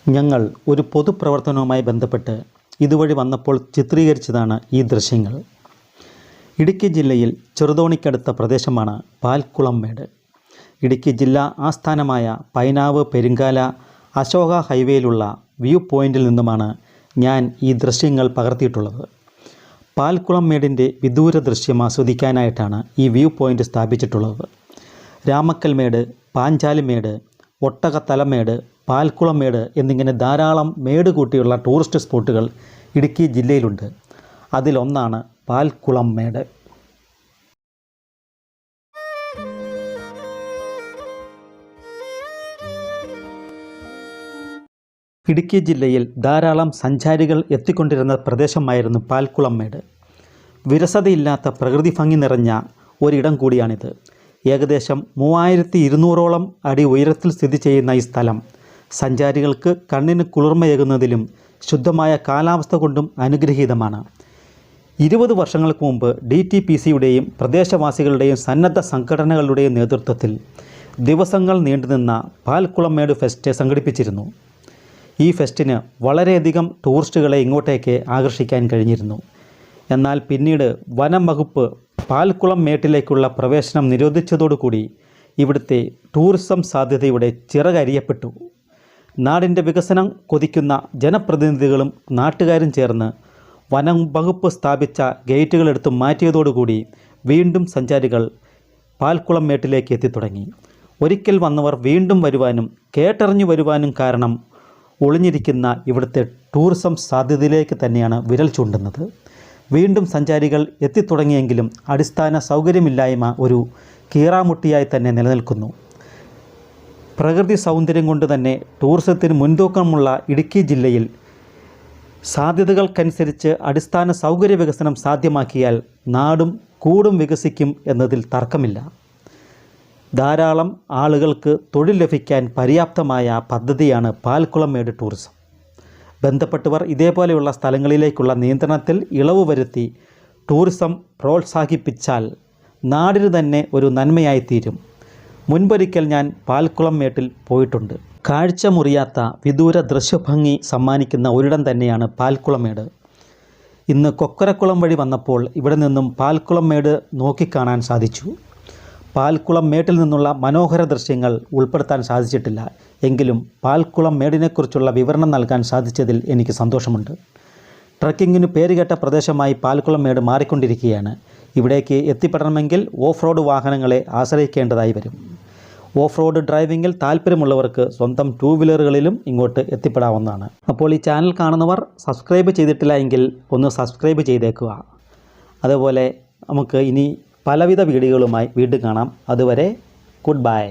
ഞങ്ങൾ ഒരു പൊതുപ്രവർത്തനവുമായി ബന്ധപ്പെട്ട് ഇതുവഴി വന്നപ്പോൾ ചിത്രീകരിച്ചതാണ് ഈ ദൃശ്യങ്ങൾ. ഇടുക്കി ജില്ലയിൽ ചെറുതോണിക്കടുത്ത പ്രദേശമാണ് പാൽക്കുളംമേട്. ഇടുക്കി ജില്ലാ ആസ്ഥാനമായ പൈനാവ് പെരുങ്കാല അശോക ഹൈവേയിലുള്ള വ്യൂ പോയിന്റിൽ നിന്നുമാണ് ഞാൻ ഈ ദൃശ്യങ്ങൾ പകർത്തിയിട്ടുള്ളത്. പാൽക്കുളംമേടിൻ്റെ വിദൂര ദൃശ്യം ആസ്വദിക്കാനായിട്ടാണ് ഈ വ്യൂ പോയിന്റ് സ്ഥാപിച്ചിട്ടുള്ളത്. രാമക്കൽമേട്, പാഞ്ചാലിമേട്, ഒട്ടകത്തലമേട്, പാൽക്കുളംമേട് എന്നിങ്ങനെ ധാരാളം മേട് കൂട്ടിയുള്ള ടൂറിസ്റ്റ് സ്പോട്ടുകൾ ഇടുക്കി ജില്ലയിലുണ്ട്. അതിലൊന്നാണ് പാൽക്കുളംമേട്. ഇടുക്കി ജില്ലയിൽ ധാരാളം സഞ്ചാരികൾ എത്തിക്കൊണ്ടിരുന്ന പ്രദേശമായിരുന്നു പാൽക്കുളംമേട്. വിരസതയില്ലാത്ത പ്രകൃതി ഭംഗി നിറഞ്ഞ ഒരിടം കൂടിയാണിത്. ഏകദേശം 3200ഓളം അടി ഉയരത്തിൽ സ്ഥിതി ചെയ്യുന്ന ഈ സ്ഥലം സഞ്ചാരികൾക്ക് കണ്ണിന് കുളിർമയേകുന്നതിലും ശുദ്ധമായ കാലാവസ്ഥ കൊണ്ടും അനുഗ്രഹീതമാണ്. 20 വർഷങ്ങൾക്ക് മുമ്പ് DTPCയുടെയും പ്രദേശവാസികളുടെയും സന്നദ്ധ സംഘടനകളുടെയും നേതൃത്വത്തിൽ ദിവസങ്ങൾ നീണ്ടുനിന്ന പാൽക്കുളംമേട് ഫെസ്റ്റ് സംഘടിപ്പിച്ചിരുന്നു. ഈ ഫെസ്റ്റിന് വളരെയധികം ടൂറിസ്റ്റുകളെ ഇങ്ങോട്ടേക്ക് ആകർഷിക്കാൻ കഴിഞ്ഞിരുന്നു. എന്നാൽ പിന്നീട് വനം വകുപ്പ് പാൽക്കുളംമേട്ടിലേക്കുള്ള പ്രവേശനം നിരോധിച്ചതോടുകൂടി ഇവിടുത്തെ ടൂറിസം സാധ്യതയുടെ ചിറകരിയപ്പെട്ടു. നാടിൻ്റെ വികസനം കൊതിക്കുന്ന ജനപ്രതിനിധികളും നാട്ടുകാരും ചേർന്ന് വനം വകുപ്പ് സ്ഥാപിച്ച ഗേറ്റുകളെടുത്ത് മാറ്റിയതോടുകൂടി വീണ്ടും സഞ്ചാരികൾ പാൽക്കുളംമേട്ടിലേക്ക് എത്തിത്തുടങ്ങി. ഒരിക്കൽ വന്നവർ വീണ്ടും വരുവാനും കേട്ടറിഞ്ഞു വരുവാനും കാരണം ഒളിഞ്ഞിരിക്കുന്ന ഇവിടുത്തെ ടൂറിസം സാധ്യതയിലേക്ക് തന്നെയാണ് വിരൽ ചൂണ്ടുന്നത്. വീണ്ടും സഞ്ചാരികൾ എത്തിത്തുടങ്ങിയെങ്കിലും അടിസ്ഥാന സൗകര്യമില്ലായ്മ ഒരു കീറാമുട്ടിയായി തന്നെ നിലനിൽക്കുന്നു. പ്രകൃതി സൗന്ദര്യം കൊണ്ട് തന്നെ ടൂറിസത്തിന് മുൻതൂക്കമുള്ള ഇടുക്കി ജില്ലയിൽ സാധ്യതകൾക്കനുസരിച്ച് അടിസ്ഥാന സൗകര്യ വികസനം സാധ്യമാക്കിയാൽ നാടും കൂടും വികസിക്കും എന്നതിൽ തർക്കമില്ല. ധാരാളം ആളുകൾക്ക് തൊഴിൽ ലഭിക്കാൻ പര്യാപ്തമായ പദ്ധതിയാണ് പാൽക്കുളംമേട് ടൂറിസം. ബന്ധപ്പെട്ടവർ ഇതേപോലെയുള്ള സ്ഥലങ്ങളിലേക്കുള്ള നിയന്ത്രണത്തിൽ ഇളവ് വരുത്തി ടൂറിസം പ്രോത്സാഹിപ്പിച്ചാൽ നാടിന് തന്നെ ഒരു നന്മയായിത്തീരും. മുൻപൊരിക്കൽ ഞാൻ പാൽക്കുളംമേട്ടിൽ പോയിട്ടുണ്ട്. കാഴ്ച മുറിയാത്ത വിദൂര ദൃശ്യഭംഗി സമ്മാനിക്കുന്ന ഒരിടം തന്നെയാണ് പാൽക്കുളംമേട്. ഇന്ന് കൊക്കരക്കുളം വഴി വന്നപ്പോൾ ഇവിടെ നിന്നും പാൽക്കുളംമേട് നോക്കിക്കാണാൻ സാധിച്ചു. പാൽക്കുളംമേട്ടിൽ നിന്നുള്ള മനോഹര ദൃശ്യങ്ങൾ ഉൾപ്പെടുത്താൻ സാധിച്ചിട്ടില്ല. എങ്കിലും പാൽക്കുളംമേടിനെക്കുറിച്ചുള്ള വിവരണം നൽകാൻ സാധിച്ചതിൽ എനിക്ക് സന്തോഷമുണ്ട്. ട്രക്കിങ്ങിന് പേരുകേട്ട പ്രദേശമായി പാൽക്കുളംമേട് മാറിക്കൊണ്ടിരിക്കുകയാണ്. ഇവിടേക്ക് എത്തിപ്പെടണമെങ്കിൽ ഓഫ് റോഡ് വാഹനങ്ങളെ ആശ്രയിക്കേണ്ടതായി വരും. ഓഫ് റോഡ് ഡ്രൈവിങ്ങിൽ താല്പര്യമുള്ളവർക്ക് സ്വന്തം 2 വീലറുകളിലും ഇങ്ങോട്ട് എത്തിപ്പെടാവുന്നതാണ്. അപ്പോൾ ഈ ചാനൽ കാണുന്നവർ സബ്സ്ക്രൈബ് ചെയ്തിട്ടില്ല എങ്കിൽ ഒന്ന് സബ്സ്ക്രൈബ് ചെയ്തേക്കുക. അതുപോലെ നമുക്ക് ഇനി പലവിധ വീഡിയോകളുമായി വീണ്ടും കാണാം. അതുവരെ ഗുഡ് ബൈ.